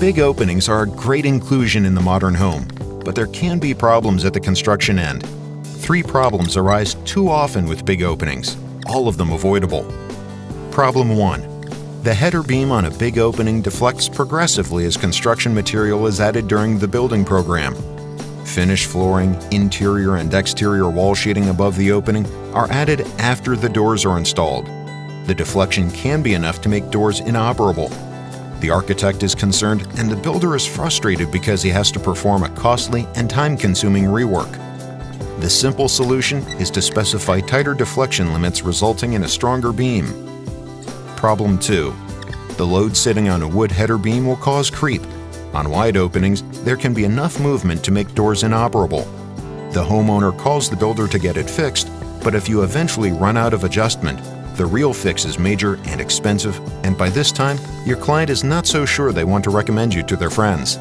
Big openings are a great inclusion in the modern home, but there can be problems at the construction end. 3 problems arise too often with big openings, all of them avoidable. Problem 1. The header beam on a big opening deflects progressively as construction material is added during the building program. Finished flooring, interior and exterior wall sheeting above the opening are added after the doors are installed. The deflection can be enough to make doors inoperable. The architect is concerned and the builder is frustrated because he has to perform a costly and time-consuming rework. The simple solution is to specify tighter deflection limits resulting in a stronger beam. Problem 2. The load sitting on a wood header beam will cause creep. On wide openings, there can be enough movement to make doors inoperable. The homeowner calls the builder to get it fixed, but if you eventually run out of adjustment, the real fix is major and expensive, and by this time, your client is not so sure they want to recommend you to their friends.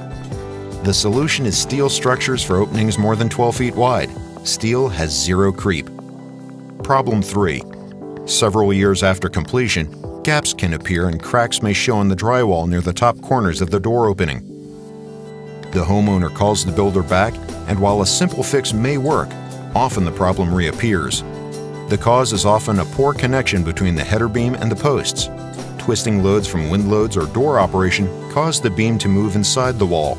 The solution is steel structures for openings more than 12 feet wide. Steel has 0 creep. Problem 3. Several years after completion, gaps can appear and cracks may show in the drywall near the top corners of the door opening. The homeowner calls the builder back, and while a simple fix may work, often the problem reappears. The cause is often a poor connection between the header beam and the posts. Twisting loads from wind loads or door operation cause the beam to move inside the wall.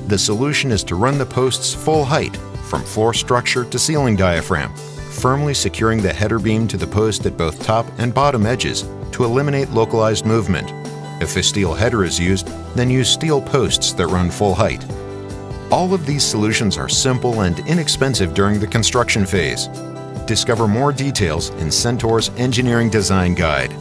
The solution is to run the posts full height, from floor structure to ceiling diaphragm, firmly securing the header beam to the post at both top and bottom edges to eliminate localized movement. If a steel header is used, then use steel posts that run full height. All of these solutions are simple and inexpensive during the construction phase. Discover more details in Centaur's Engineering Design Guide.